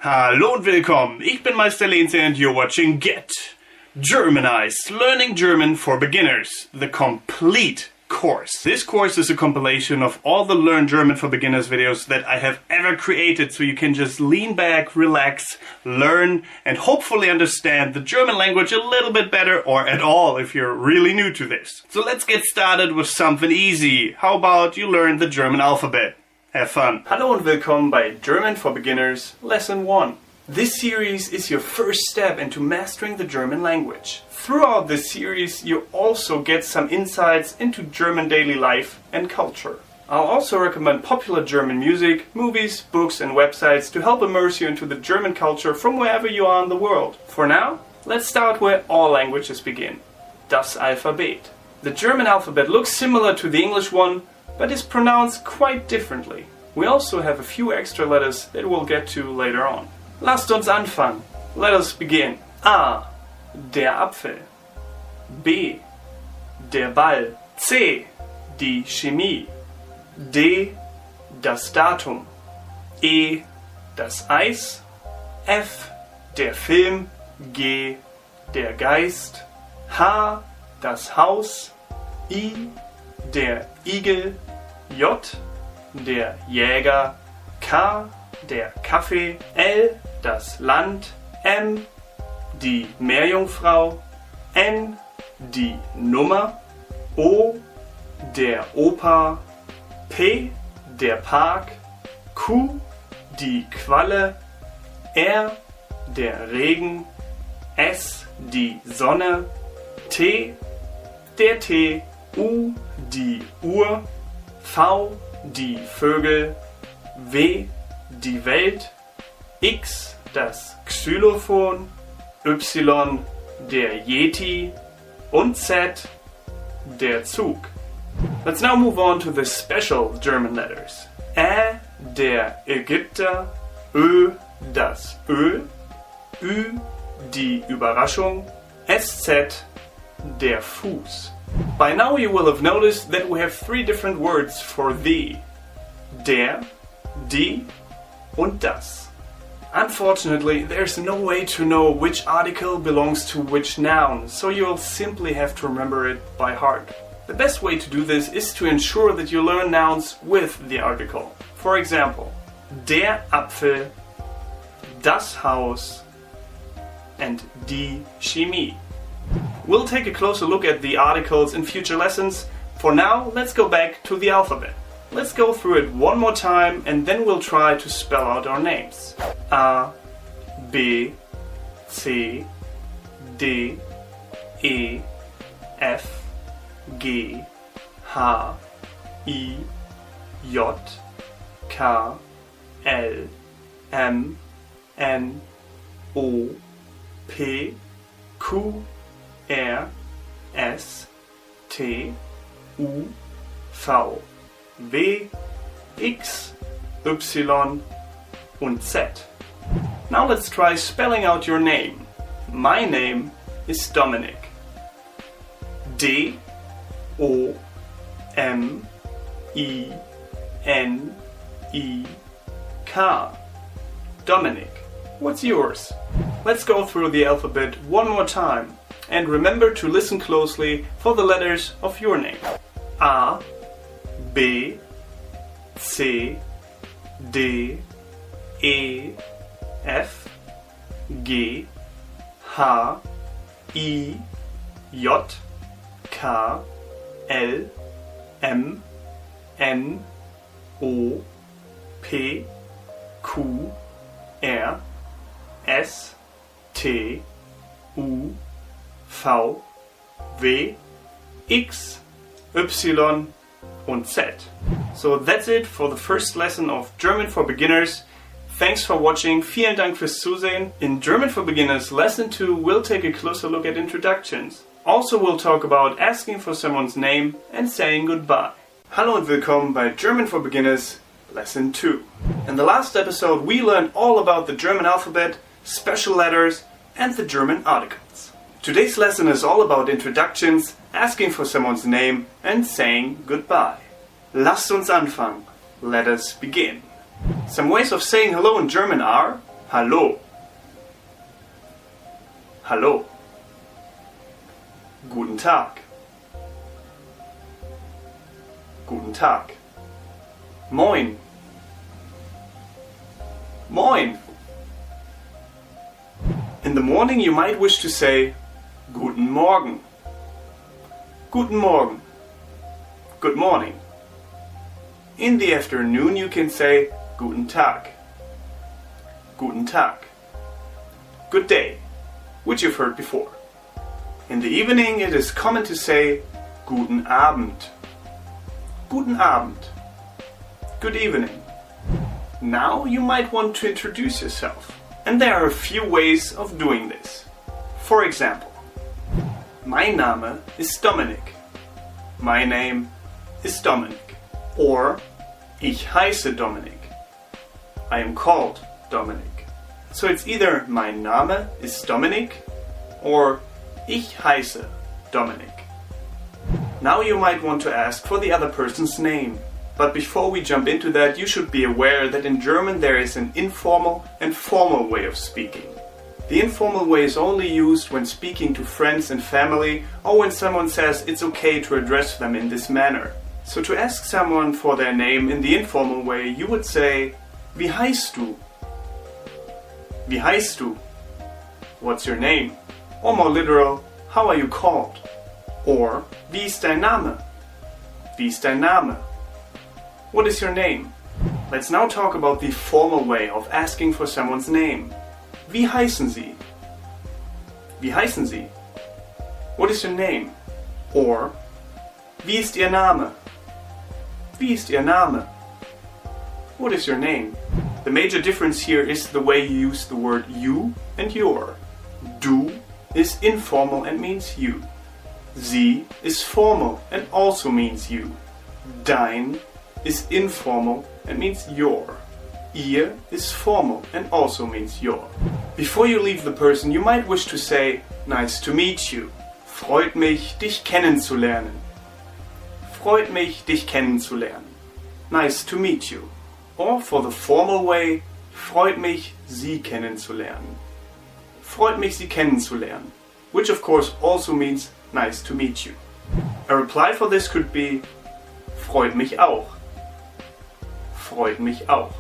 Hallo und willkommen, ich bin Meister Lenze and you're watching Get Germanized, Learning German for Beginners, the complete course. This course is a compilation of all the Learn German for Beginners videos that I have ever created, so you can just lean back, relax, learn, and hopefully understand the German language a little bit better, or at all if you're really new to this. So let's get started with something easy. How about you learn the German alphabet? Have fun! Hallo und willkommen bei German for Beginners, Lesson 1. This series is your first step into mastering the German language. Throughout this series, you also get some insights into German daily life and culture. I'll also recommend popular German music, movies, books, and websites to help immerse you into the German culture from wherever you are in the world. For now, let's start where all languages begin. Das Alphabet. The German alphabet looks similar to the English one, but is pronounced quite differently. We also have a few extra letters that we'll get to later on. Lasst uns anfangen. Let us begin. A. Der Apfel. B. Der Ball. C. Die Chemie. D. Das Datum. E. Das Eis. F. Der Film. G. Der Geist. H. Das Haus. I. Der Igel. J. Der Jäger. K. Der Kaffee. L. Das Land. M. Die Meerjungfrau. N. Die Nummer. O. Der Opa. P. Der Park. Q. Die Qualle. R. Der Regen. S. Die Sonne. T. Der Tee. U. Die Uhr. V. Die Vögel. W. Die Welt. X. Das Xylophon. Y. Der Yeti. Und Z. Der Zug. Let's now move on to the special German letters. Ä. Der Ägypter. Ö. Das Öl. Ü. Die Überraschung. SZ. Der Fuß. By now you will have noticed that we have three different words for the. Der, die, und das. Unfortunately, there's no way to know which article belongs to which noun, so you'll simply have to remember it by heart. The best way to do this is to ensure that you learn nouns with the article. For example, der Apfel, das Haus, and die Chemie. We'll take a closer look at the articles in future lessons. For now, let's go back to the alphabet. Let's go through it one more time and then we'll try to spell out our names. A, B, C, D, E, F, G, H, I, J, K, L, M, N, O, P, Q, R, S, T, U, V, W, X, Y, und Z. Now let's try spelling out your name. My name is Dominic. D, O, M, I, N, I, K. Dominic. What's yours? Let's go through the alphabet one more time. And remember to listen closely for the letters of your name. A, B, C, D, E, F, G, H, I, J, K, L, M, N, O, P, Q, R, S, T, U, V, W, X, Y, und Z. So that's it for the first lesson of German for Beginners. Thanks for watching. Vielen Dank fürs Zusehen. In German for Beginners Lesson 2, we'll take a closer look at introductions. Also, we'll talk about asking for someone's name and saying goodbye. Hallo und willkommen bei German for Beginners Lesson 2. In the last episode, we learned all about the German alphabet, special letters, and the German articles. Today's lesson is all about introductions, asking for someone's name, and saying goodbye. Lasst uns anfangen. Let us begin. Some ways of saying hello in German are Hallo. Hallo. Guten Tag. Guten Tag. Moin. Moin. In the morning you might wish to say Guten Morgen. Guten Morgen. Good morning. In the afternoon you can say Guten Tag. Guten Tag. Good day, which you've heard before. In the evening it is common to say Guten Abend. Guten Abend. Good evening. Now you might want to introduce yourself. And there are a few ways of doing this. For example, mein Name ist Dominik. My name is Dominic. Or, ich heiße Dominik. I am called Dominic. So it's either mein Name ist Dominik or ich heiße Dominik. Now you might want to ask for the other person's name. But before we jump into that, you should be aware that in German there is an informal and formal way of speaking. The informal way is only used when speaking to friends and family, or when someone says it's okay to address them in this manner. So to ask someone for their name in the informal way, you would say, Wie heißt du? Wie heißt du? What's your name? Or more literal, how are you called? Or, wie ist dein Name? Wie ist dein Name? What is your name? Let's now talk about the formal way of asking for someone's name. Wie heißen Sie? Wie heißen Sie? What is your name? Or, wie ist Ihr Name? Wie ist Ihr Name? What is your name? The major difference here is the way you use the word you and your. Du is informal and means you. Sie is formal and also means you. Dein is informal and means your. Ihr is formal and also means your. Before you leave the person, you might wish to say, Nice to meet you. Freut mich, dich kennenzulernen. Freut mich, dich kennenzulernen. Nice to meet you. Or for the formal way, freut mich, Sie kennenzulernen. Freut mich, Sie kennenzulernen. Which of course also means nice to meet you. A reply for this could be, freut mich auch. Freut mich auch.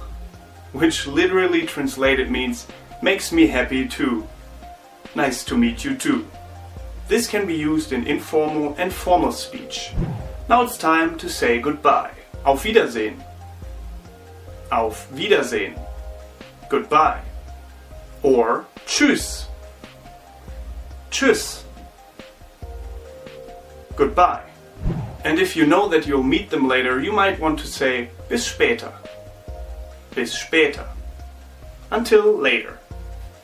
Which literally translated means, makes me happy too. Nice to meet you too. This can be used in informal and formal speech. Now it's time to say goodbye. Auf Wiedersehen. Auf Wiedersehen. Goodbye. Or tschüss. Tschüss. Goodbye. And if you know that you'll meet them later, you might want to say bis später. Bis später. Until later.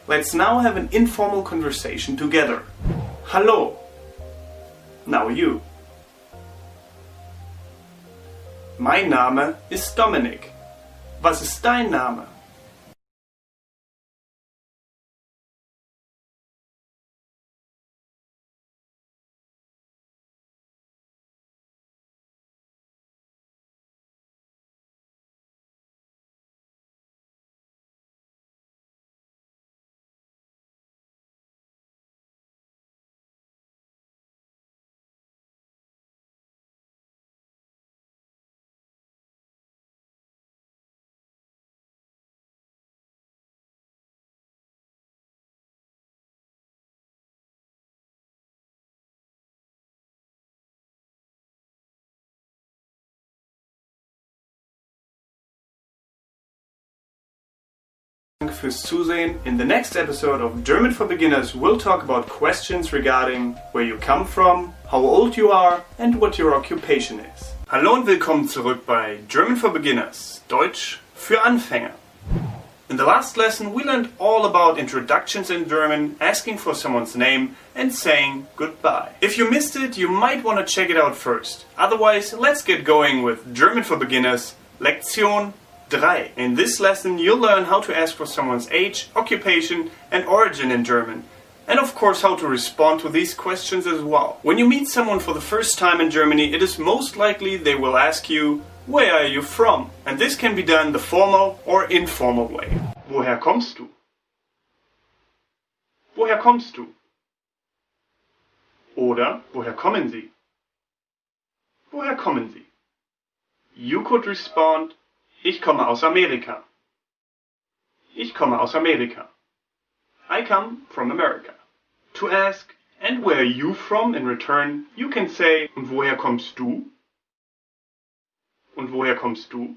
Let's now have an informal conversation together. Hallo. Now you. Mein Name ist Dominik. Was ist dein Name? Fürs Zusehen. In the next episode of German for Beginners, we'll talk about questions regarding where you come from, how old you are, and what your occupation is. Hallo und willkommen zurück bei German for Beginners, Deutsch für Anfänger. In the last lesson, we learned all about introductions in German, asking for someone's name, and saying goodbye. If you missed it, you might want to check it out first. Otherwise, let's get going with German for Beginners, Lektion 3. In this lesson, you'll learn how to ask for someone's age, occupation, and origin in German. And of course, how to respond to these questions as well. When you meet someone for the first time in Germany, it is most likely they will ask you, where are you from? And this can be done the formal or informal way. Woher kommst du? Woher kommst du? Oder woher kommen Sie? Woher kommen Sie? You could respond, ich komme aus Amerika. Ich komme aus Amerika. I come from America. To ask, and where are you from in return, you can say, und woher kommst du? Und woher kommst du?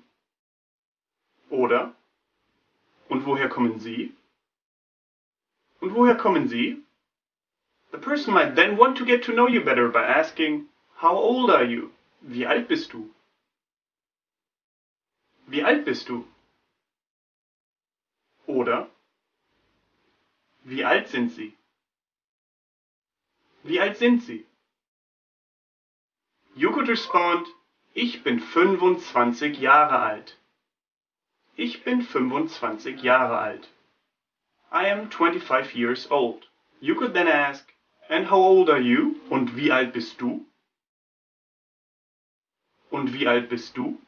Oder, und woher kommen Sie? Und woher kommen Sie? The person might then want to get to know you better by asking, how old are you? Wie alt bist du? Wie alt bist du? Oder, wie alt sind Sie? Wie alt sind Sie? You could respond, ich bin 25 Jahre alt. Ich bin 25 Jahre alt. I am 25 years old. You could then ask, and how old are you? Und wie alt bist du? Und wie alt bist du?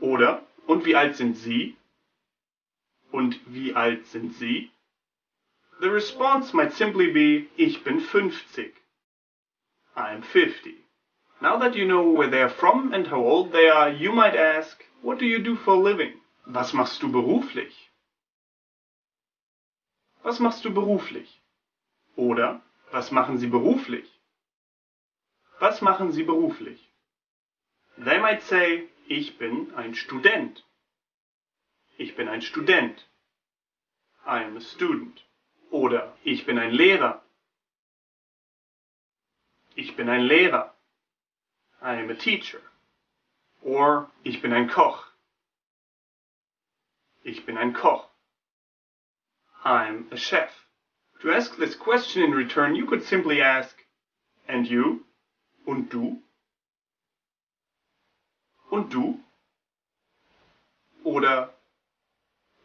Oder, und wie alt sind Sie? Und wie alt sind Sie? The response might simply be, ich bin 50. I'm 50. Now that you know where they are from and how old they are, you might ask, what do you do for a living? Was machst du beruflich? Was machst du beruflich? Oder, was machen Sie beruflich? Was machen Sie beruflich? They might say, ich bin ein Student. Ich bin ein Student. I am a student. Oder, ich bin ein Lehrer. Ich bin ein Lehrer. I am a teacher. Or, ich bin ein Koch. Ich bin ein Koch. I'm a chef. To ask this question in return, you could simply ask, and you? Und du? Und du? Oder,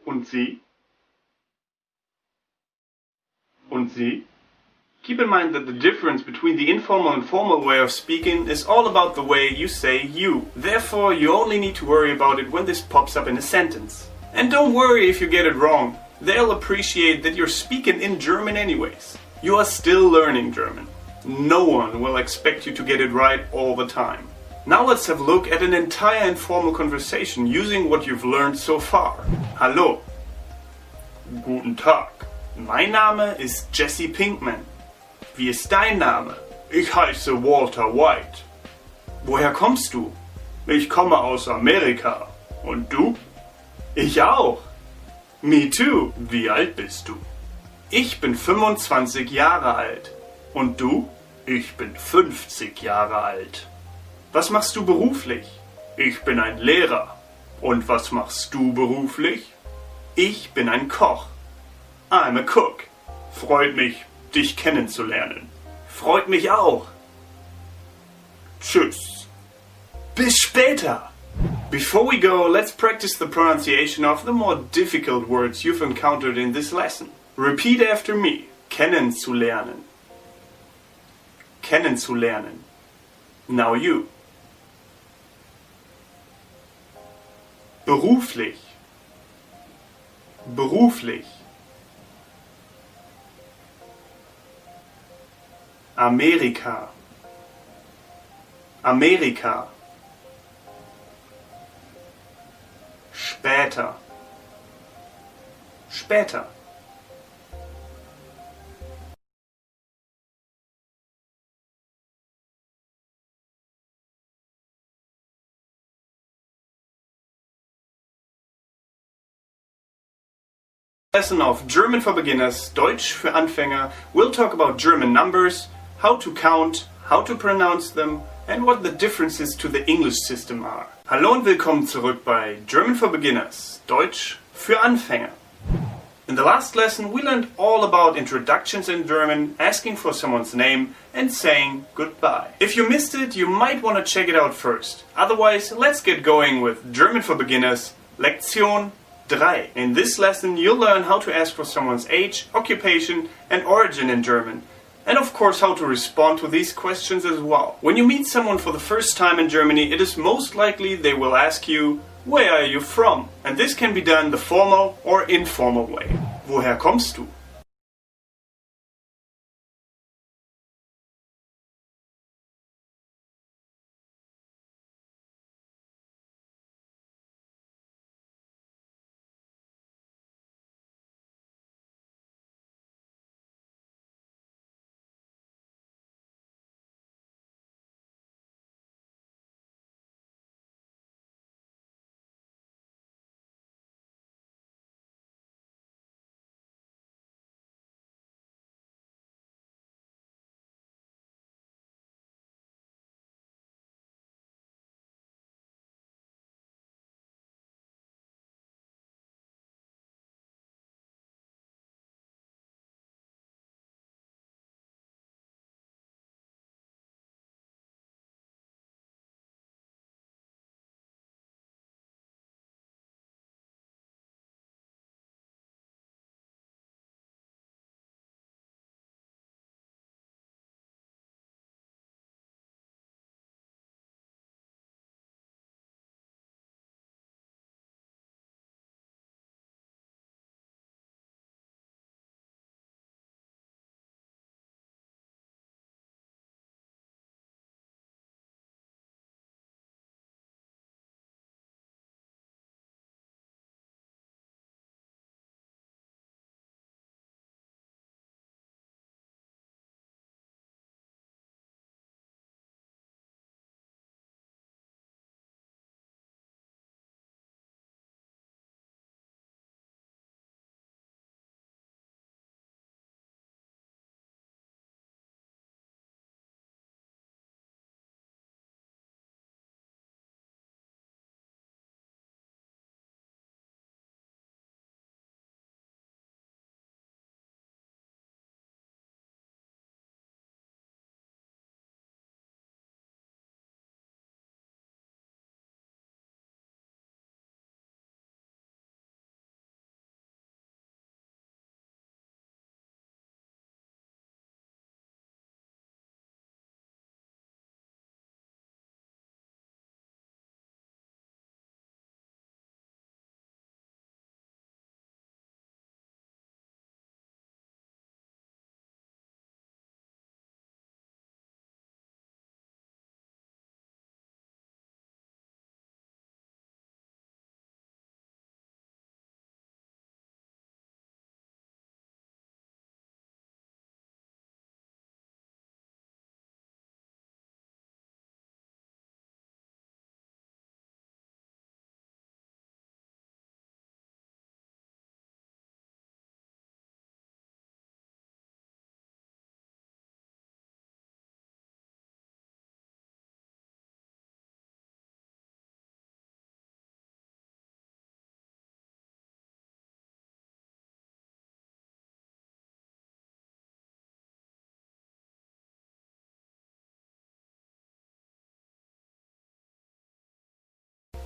und Sie? Und Sie? Keep in mind that the difference between the informal and formal way of speaking is all about the way you say you. Therefore, you only need to worry about it when this pops up in a sentence. And don't worry if you get it wrong. They'll appreciate that you're speaking in German anyways. You are still learning German. No one will expect you to get it right all the time. Now let's have a look at an entire informal conversation using what you've learned so far. Hallo. Guten Tag. Mein Name ist Jesse Pinkman. Wie ist dein Name? Ich heiße Walter White. Woher kommst du? Ich komme aus Amerika. Und du? Ich auch. Me too. Wie alt bist du? Ich bin 25 Jahre alt. Und du? Ich bin 50 Jahre alt. Was machst du beruflich? Ich bin ein Lehrer. Und was machst du beruflich? Ich bin ein Koch. I'm a cook. Freut mich, dich kennenzulernen. Freut mich auch. Tschüss. Bis später. Before we go, let's practice the pronunciation of the more difficult words you've encountered in this lesson. Repeat after me. Kennenzulernen. Kennenzulernen. Now you. Beruflich. Beruflich. Amerika. Amerika. Später. Später. Lesson of German for Beginners, Deutsch für Anfänger, we'll talk about German numbers, how to count, how to pronounce them, and what the differences to the English system are. Hallo und willkommen zurück bei German for Beginners, Deutsch für Anfänger. In the last lesson we learned all about introductions in German, asking for someone's name, and saying goodbye. If you missed it, you might want to check it out first. Otherwise, let's get going with German for Beginners, Lektion 3. In this lesson you'll learn how to ask for someone's age, occupation and origin in German. And of course how to respond to these questions as well. When you meet someone for the first time in Germany, it is most likely they will ask you, where are you from? And this can be done the formal or informal way. Woher kommst du?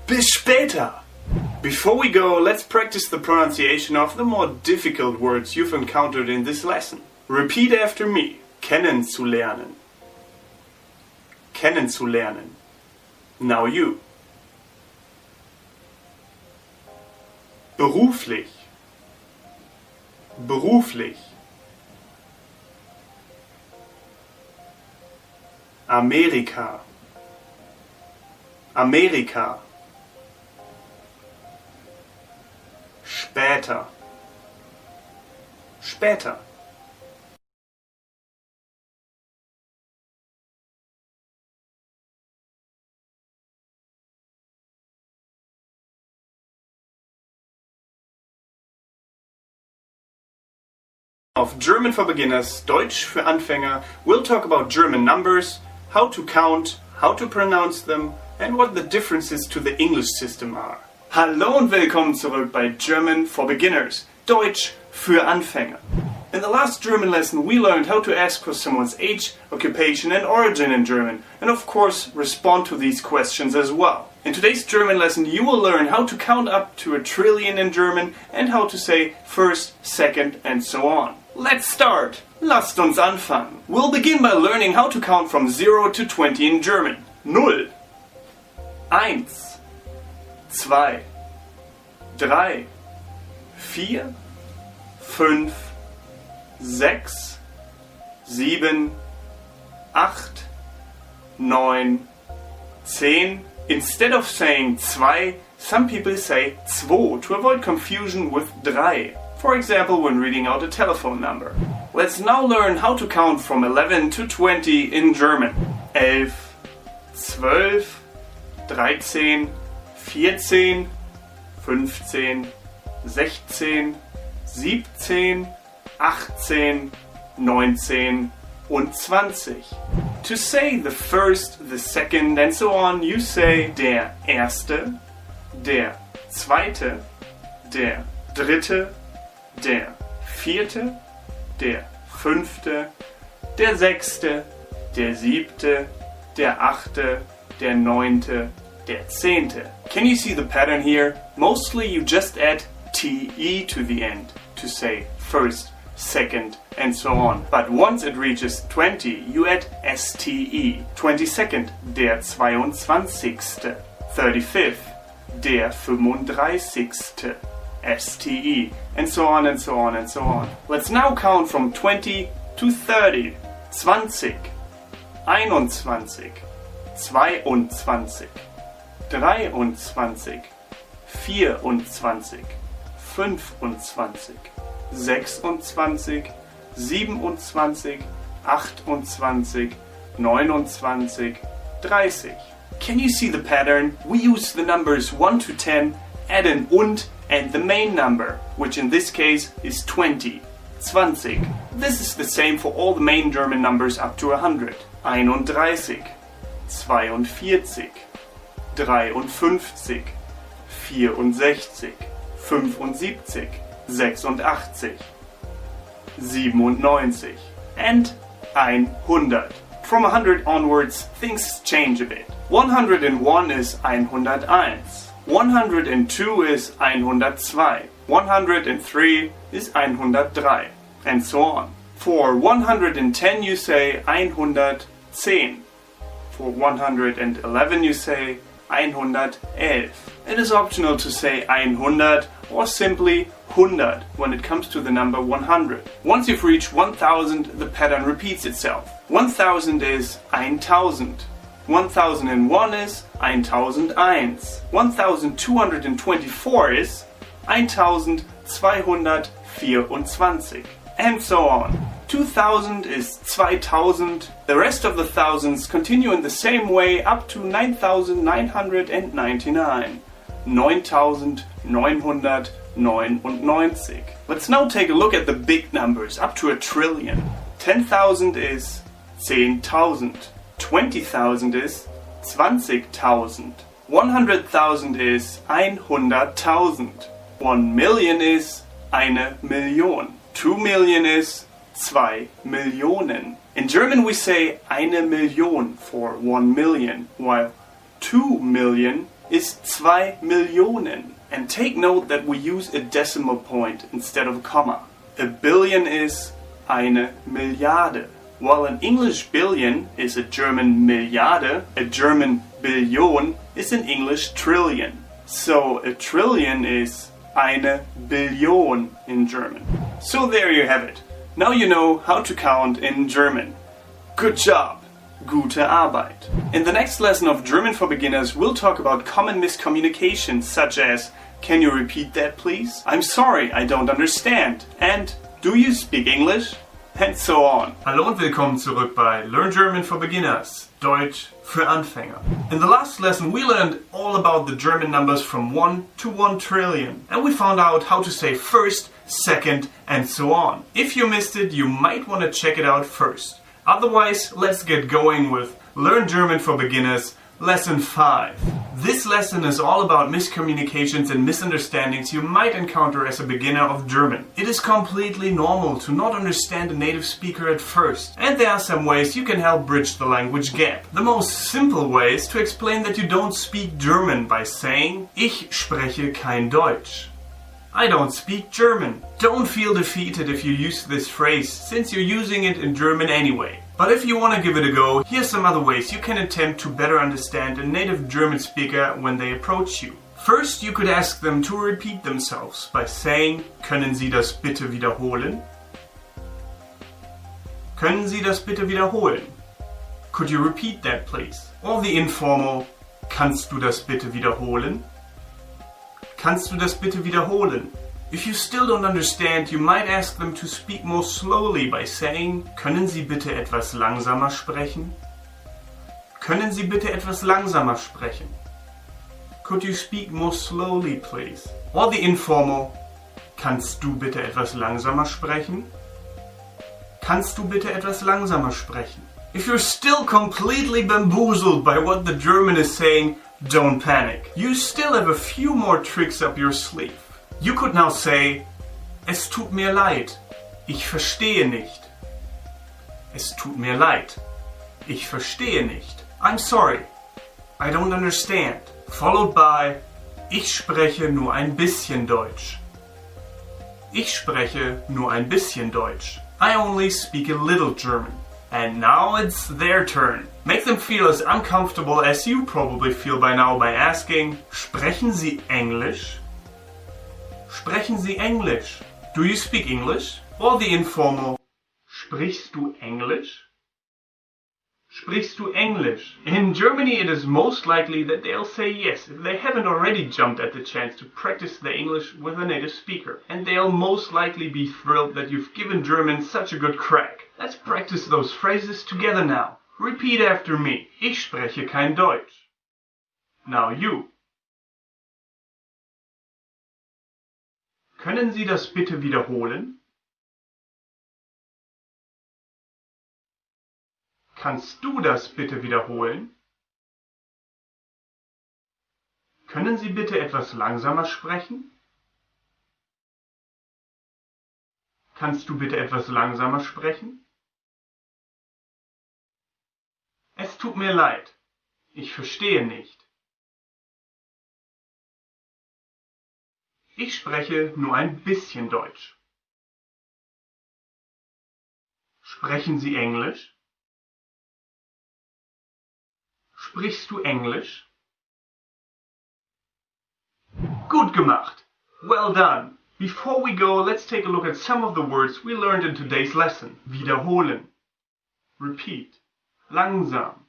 Bis später! Before we go, let's practice the pronunciation of the more difficult words you've encountered in this lesson. Repeat after me. Kennenzulernen. Kennenzulernen. Now you. Beruflich. Beruflich. Amerika. Amerika. Später. Später. Of German for Beginners, Deutsch für Anfänger, we'll talk about German numbers, how to count, how to pronounce them, and what the differences to the English system are. Hallo und willkommen zurück bei German for Beginners, Deutsch für Anfänger. In the last German lesson we learned how to ask for someone's age, occupation and origin in German, and of course respond to these questions as well. In today's German lesson you will learn how to count up to 1 trillion in German and how to say first, second and so on. Let's start! Lasst uns anfangen! We'll begin by learning how to count from 0 to 20 in German. 0 1 2 3 4 5 6 7 8 9 10. Instead of saying 2, some people say 2 to avoid confusion with 3. For example, when reading out a telephone number. Let's now learn how to count from 11 to 20 in German. 11, 12, 13, 14, 15, 16, 17, 18, 19 und 20. To say the first, the second and so on, you say der erste, der zweite, der dritte, der vierte, der fünfte, der sechste, der siebte, der achte, der neunte, der zehnte. Can you see the pattern here? Mostly you just add te to the end to say first, second and so on. But once it reaches 20, you add ste. 22nd, der 22. 35th, der 35. ste, and so on and so on and so on. Let's now count from 20 to 30. 20, 21, 22, 23, 24, 25, 26, 27, 28, 29, 30. Can you see the pattern? We use the numbers 1 to 10, add an und and the main number, which in this case is 20. 20. This is the same for all the main German numbers up to 100. 31, 42, 53, 64, 75, 86, 97, and 100. From 100 onwards, things change a bit. 101 is 101. 102 is 102. 103 is 103. And so on. For 110 you say 110. For 111 you say 111. It is optional to say 100 or simply 100 when it comes to the number 100. Once you've reached 1000, the pattern repeats itself. 1000 is 1000. 1001 is 1001. 1224 is 1224. And so on. 2000 is 2000. The rest of the thousands continue in the same way up to 9999. 9999. Let's now take a look at the big numbers up to 1 trillion. 10,000 is 10,000. 20,000 is 20,000. 100,000 is 100,000. 1 million is 1 Million. 2 million is 2 Millionen. In German we say 1 Million for 1 million, while 2 million ist 2 Millionen. And take note that we use a decimal point instead of a comma. A billion is eine Milliarde. While an English billion is a German Milliarde, a German Billion is an English trillion. So a trillion is eine Billion in German. So there you have it. Now you know how to count in German. Good job! Gute Arbeit! In the next lesson of German for Beginners, we'll talk about common miscommunications such as "Can you repeat that please?" "I'm sorry, I don't understand." And "Do you speak English?" And so on. Hallo und willkommen zurück bei Learn German for Beginners, Deutsch für Anfänger. In the last lesson we learned all about the German numbers from 1 to 1 trillion. And we found out how to say first, second and so on. If you missed it, you might want to check it out first. Otherwise, let's get going with Learn German for Beginners, Lesson 5. This lesson is all about miscommunications and misunderstandings you might encounter as a beginner of German. It is completely normal to not understand a native speaker at first, and there are some ways you can help bridge the language gap. The most simple way is to explain that you don't speak German by saying "Ich spreche kein Deutsch." I don't speak German. Don't feel defeated if you use this phrase, since you're using it in German anyway. But if you want to give it a go, here's some other ways you can attempt to better understand a native German speaker when they approach you. First, you could ask them to repeat themselves by saying, "Können Sie das bitte wiederholen?" Können Sie das bitte wiederholen? Could you repeat that please? Or the informal, "Kannst du das bitte wiederholen?" Kannst du das bitte wiederholen? If you still don't understand, you might ask them to speak more slowly by saying, "Können Sie bitte etwas langsamer sprechen?" Können Sie bitte etwas langsamer sprechen? Could you speak more slowly, please? Or the informal, "Kannst du bitte etwas langsamer sprechen?" Kannst du bitte etwas langsamer sprechen? If you're still completely bamboozled by what the German is saying, don't panic. You still have a few more tricks up your sleeve. You could now say, "Es tut mir leid, ich verstehe nicht." Es tut mir leid, ich verstehe nicht. I'm sorry, I don't understand. Followed by, "Ich spreche nur ein bisschen Deutsch." Ich spreche nur ein bisschen Deutsch. I only speak a little German. And now it's their turn. Make them feel as uncomfortable as you probably feel by now by asking, "Sprechen Sie Englisch?" Sprechen Sie Englisch? Do you speak English? Or the informal, "Sprichst du Englisch?" Sprichst du Englisch? In Germany it is most likely that they'll say yes if they haven't already jumped at the chance to practice their English with a native speaker. And they'll most likely be thrilled that you've given German such a good crack. Let's practice those phrases together now. Repeat after me. Ich spreche kein Deutsch. Now you. Können Sie das bitte wiederholen? Kannst du das bitte wiederholen? Können Sie bitte etwas langsamer sprechen? Kannst du bitte etwas langsamer sprechen? Es tut mir leid, ich verstehe nicht. Ich spreche nur ein bisschen Deutsch. Sprechen Sie Englisch? Sprichst du Englisch? Gut gemacht! Well done! Before we go, let's take a look at some of the words we learned in today's lesson. Wiederholen. Repeat. Langsam.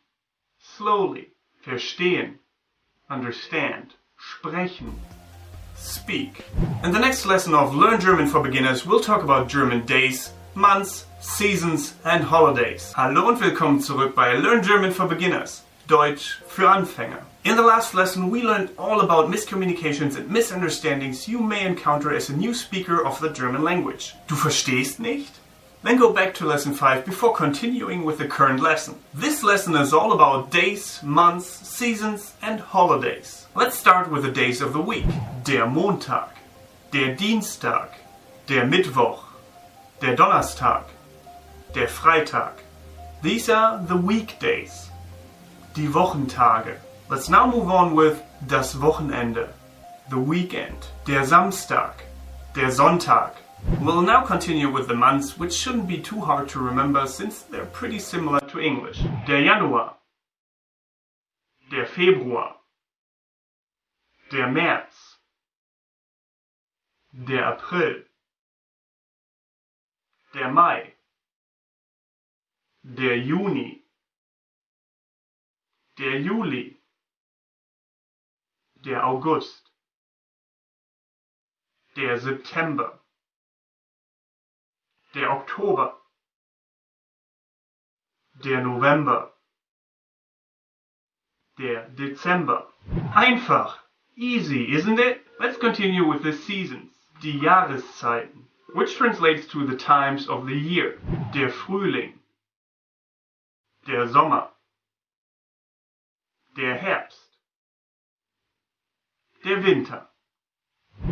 Slowly. Verstehen. Understand. Sprechen. Speak. In the next lesson of Learn German for Beginners, we'll talk about German days, months, seasons and holidays. Hallo und willkommen zurück bei Learn German for Beginners, Deutsch für Anfänger. In the last lesson, we learned all about miscommunications and misunderstandings you may encounter as a new speaker of the German language. Du verstehst nicht? Then go back to lesson 5 before continuing with the current lesson. This lesson is all about days, months, seasons and holidays. Let's start with the days of the week. Der Montag, der Dienstag, der Mittwoch, der Donnerstag, der Freitag. These are the weekdays. Die Wochentage. Let's now move on with das Wochenende, the weekend, der Samstag, der Sonntag. We'll now continue with the months, which shouldn't be too hard to remember since they're pretty similar to English. Der Januar, der Februar, der März, der April, der Mai, der Juni, der Juli, der August, der September, der Oktober, der November, der Dezember. Einfach. Easy, isn't it? Let's continue with the seasons. Die Jahreszeiten, which translates to the times of the year. Der Frühling, der Sommer, der Herbst, der Winter.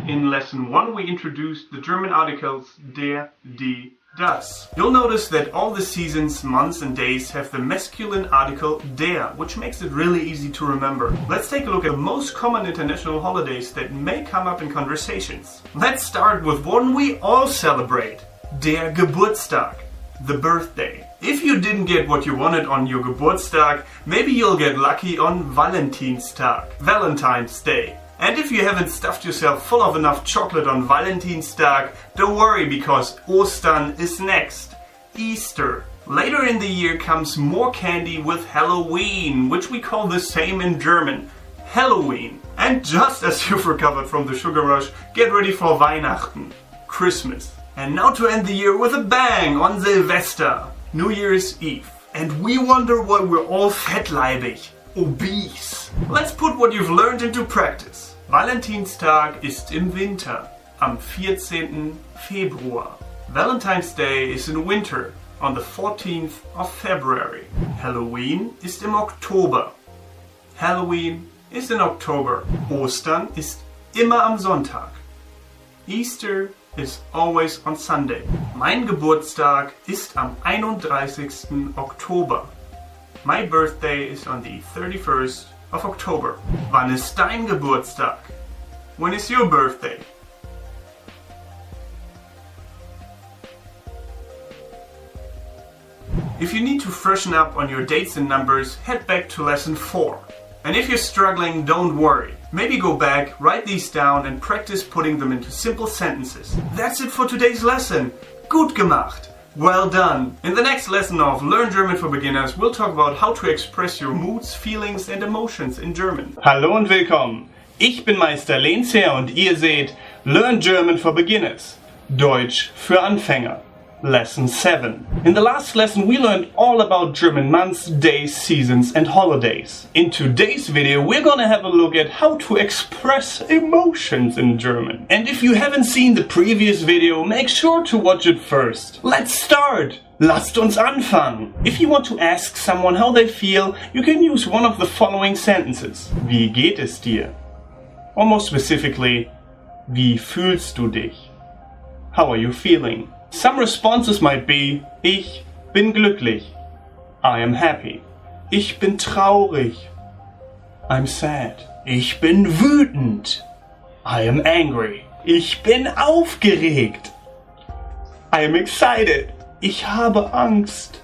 In lesson 1 we introduced the German articles der, die, das. You'll notice that all the seasons, months and days have the masculine article der, which makes it really easy to remember. Let's take a look at the most common international holidays that may come up in conversations. Let's start with one we all celebrate, der Geburtstag, the birthday. If you didn't get what you wanted on your Geburtstag, maybe you'll get lucky on Valentinstag, Valentine's Day. And if you haven't stuffed yourself full of enough chocolate on Valentinstag, don't worry because Ostern is next. Easter. Later in the year comes more candy with Halloween, which we call the same in German. Halloween. And just as you've recovered from the sugar rush, get ready for Weihnachten, Christmas. And now to end the year with a bang on Silvester, New Year's Eve. And we wonder why we're all fettleibig, obese. Let's put what you've learned into practice. Valentinstag ist im Winter, am 14. Februar. Valentine's Day is in winter, on the 14th of February. Halloween ist im Oktober. Halloween ist in October. Ostern ist immer am Sonntag. Easter is always on Sunday. Mein Geburtstag ist am 31. Oktober. My birthday is on the 31st of October. Wann ist dein Geburtstag? When is your birthday? If you need to freshen up on your dates and numbers, head back to lesson 4. And if you're struggling, don't worry. Maybe go back, write these down and practice putting them into simple sentences. That's it for today's lesson. Gut gemacht. Well done! In the next lesson of Learn German for Beginners, we'll talk about how to express your moods, feelings and emotions in German. Hallo und willkommen! Ich bin Meister Lehnsherr und ihr seht Learn German for Beginners. Deutsch für Anfänger. Lesson 7. In the last lesson we learned all about German months, days, seasons and holidays. In today's video we're gonna have a look at how to express emotions in German. And if you haven't seen the previous video, make sure to watch it first. Let's start! Lasst uns anfangen! If you want to ask someone how they feel, you can use one of the following sentences. Wie geht es dir? Or more specifically, wie fühlst du dich? How are you feeling? Some responses might be, ich bin glücklich, I am happy. Ich bin traurig, I'm sad. Ich bin wütend, I am angry. Ich bin aufgeregt, I am excited. Ich habe Angst,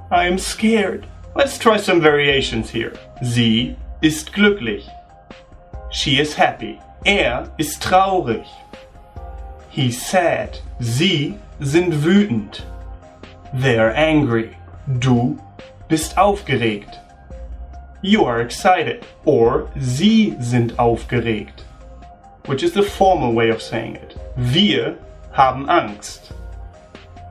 I am scared. Let's try some variations here. Sie ist glücklich, she is happy. Ist traurig, he's sad. Sie sind wütend. They're angry. Du bist aufgeregt. You are excited. Or sie sind aufgeregt, which is the formal way of saying it. Wir haben Angst.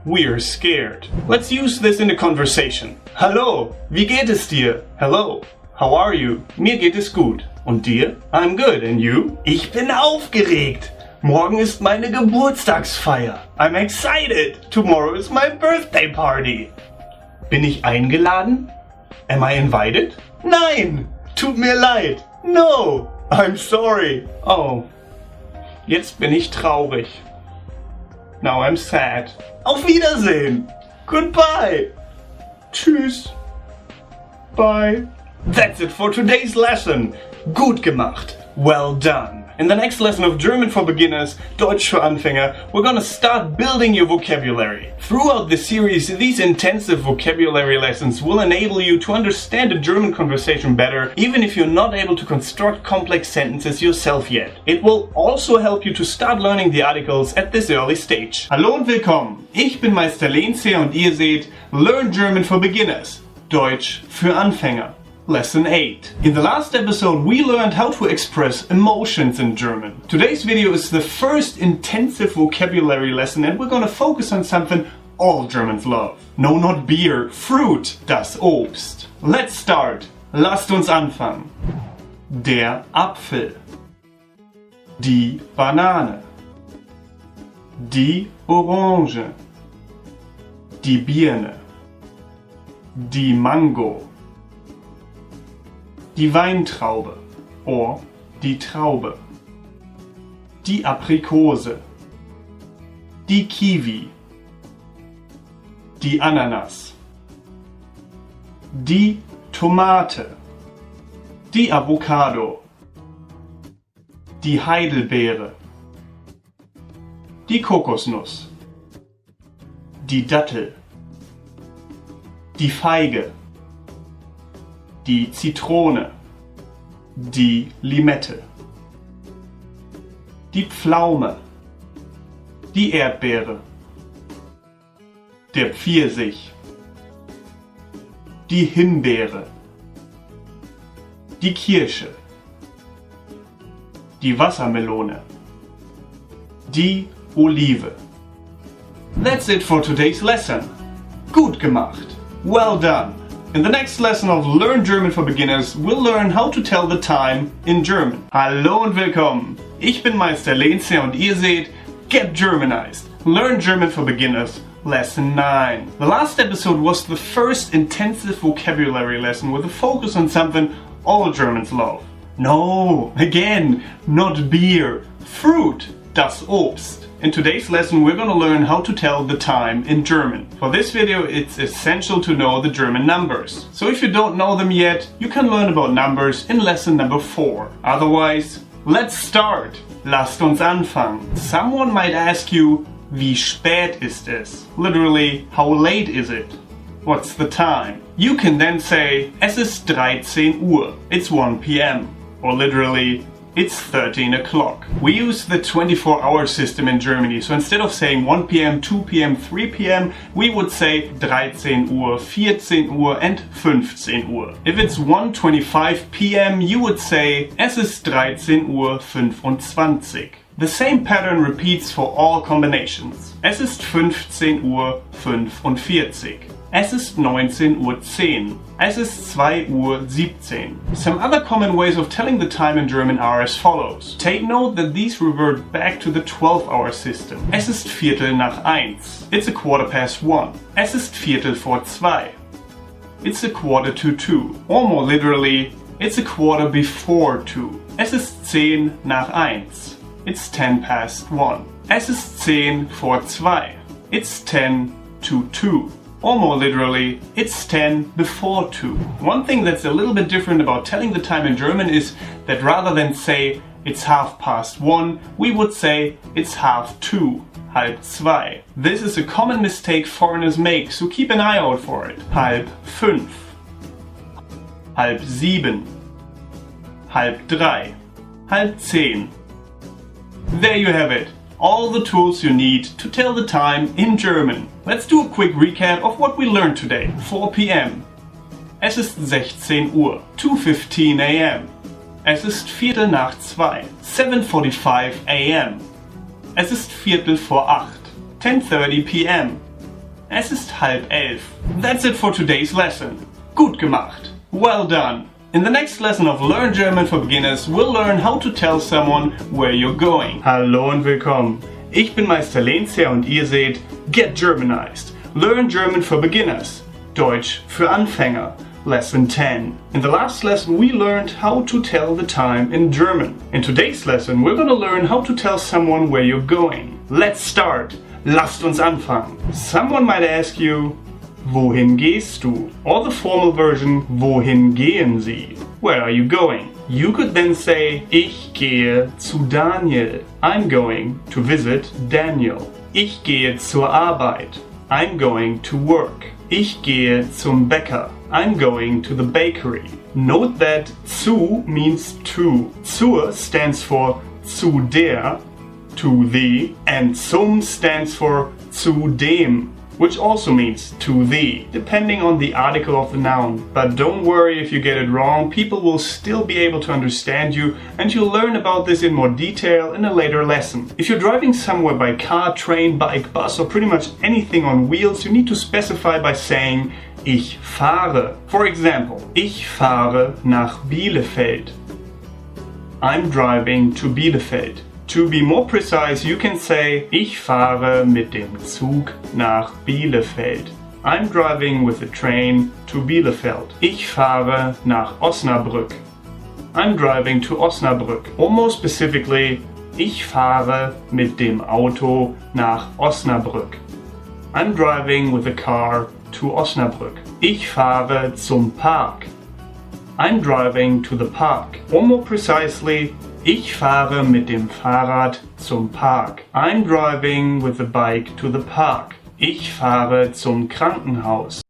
We're scared. Let's use this in a conversation. Hallo, wie geht es dir? Hello, how are you? Mir geht es gut. Und dir? I'm good. And you? Ich bin aufgeregt. Morgen ist meine Geburtstagsfeier. I'm excited. Tomorrow is my birthday party. Bin ich eingeladen? Am I invited? Nein! Tut mir leid. No! I'm sorry. Oh. Jetzt bin ich traurig. Now I'm sad. Auf Wiedersehen. Goodbye. Tschüss. Bye. That's it for today's lesson. Gut gemacht. Well done. In the next lesson of German for Beginners, Deutsch für Anfänger, we're gonna start building your vocabulary. Throughout the series, these intensive vocabulary lessons will enable you to understand a German conversation better, even if you're not able to construct complex sentences yourself yet. It will also help you to start learning the articles at this early stage. Hallo und willkommen! Ich bin Meister Lehnsherr und ihr seht Learn German for Beginners, Deutsch für Anfänger. Lesson 8. In the last episode we learned how to express emotions in German. Today's video is the first intensive vocabulary lesson and we're gonna focus on something all Germans love. No, not beer, fruit, das Obst. Let's start. Lasst uns anfangen. Der Apfel. Die Banane. Die Orange. Die Birne. Die Mango. Die Weintraube or die Traube, die Aprikose, die Kiwi, die Ananas, die Tomate, die Avocado, die Heidelbeere, die Kokosnuss, die Dattel, die Feige, die Zitrone, die Limette, die Pflaume, die Erdbeere, der Pfirsich, die Himbeere, die Kirsche, die Wassermelone, die Olive. That's it for today's lesson. Gut gemacht. Well done. In the next lesson of Learn German for Beginners, we'll learn how to tell the time in German. Hallo und willkommen! Ich bin Meister Lehnsherr und ihr seht Get Germanized, Learn German for Beginners, Lesson 9. The last episode was the first intensive vocabulary lesson with a focus on something all Germans love. No, again, not beer, fruit, das Obst. In today's lesson we're going to learn how to tell the time in German. For this video it's essential to know the German numbers. So if you don't know them yet, you can learn about numbers in lesson number 4. Otherwise, let's start! Lasst uns anfangen. Someone might ask you, wie spät ist es? Literally, how late is it? What's the time? You can then say, es ist 13 Uhr. It's 1 p.m. Or literally, it's 13 o'clock. We use the 24-hour system in Germany, so instead of saying 1 p.m., 2 p.m., 3 p.m., we would say 13 Uhr, 14 Uhr and 15 Uhr. If it's 1:25 p.m., you would say es ist 13:25. The same pattern repeats for all combinations. Es ist 15:45. Es ist 19:10 Uhr. Es ist 2:17 Uhr. Some other common ways of telling the time in German are as follows. Take note that these revert back to the 12-hour system. Es ist 1:15. It's 1:15. Es ist 1:45. It's 1:45. Or more literally, it's 1:45. Es ist 1:10. It's 1:10. Es ist 2:10. It's 2:10. Or more literally, it's 10 before 2. One thing that's a little bit different about telling the time in German is that rather than say it's 1:30, we would say it's 1:30, 1:30. This is a common mistake foreigners make, so keep an eye out for it. 4:30, 6:30, 6:30, 9:30. There you have it. All the tools you need to tell the time in German. Let's do a quick recap of what we learned today. 4 p.m. Es ist 16 Uhr. 2:15 a.m. Es ist 2:45. 7:45 a.m. Es ist 7:45. 10:30 p.m. Es ist 10:30. That's it for today's lesson. Gut gemacht. Well done. In the next lesson of Learn German for Beginners, we'll learn how to tell someone where you're going. Hallo und willkommen. Ich bin Meister Lehnsherr und ihr seht Get Germanized. Learn German for Beginners. Deutsch für Anfänger. Lesson 10. In the last lesson we learned how to tell the time in German. In today's lesson we're going to learn how to tell someone where you're going. Let's start. Lasst uns anfangen. Someone might ask you, wohin gehst du? Or the formal version, wohin gehen Sie? Where are you going? You could then say, ich gehe zu Daniel. I'm going to visit Daniel. Ich gehe zur Arbeit. I'm going to work. Ich gehe zum Bäcker. I'm going to the bakery. Note that zu means to. Zur stands for zu der, to the, and zum stands for zu dem, which also means to the, depending on the article of the noun. But don't worry if you get it wrong, people will still be able to understand you, and you'll learn about this in more detail in a later lesson. If you're driving somewhere by car, train, bike, bus, or pretty much anything on wheels, you need to specify by saying ich fahre. For example, ich fahre nach Bielefeld. I'm driving to Bielefeld. To be more precise, you can say, ich fahre mit dem Zug nach Bielefeld. I'm driving with the train to Bielefeld. Ich fahre nach Osnabrück. I'm driving to Osnabrück. Or more specifically, ich fahre mit dem Auto nach Osnabrück. I'm driving with a car to Osnabrück. Ich fahre zum Park. I'm driving to the park. Or more precisely, ich fahre mit dem Fahrrad zum Park. I'm driving with the bike to the park. Ich fahre zum Krankenhaus.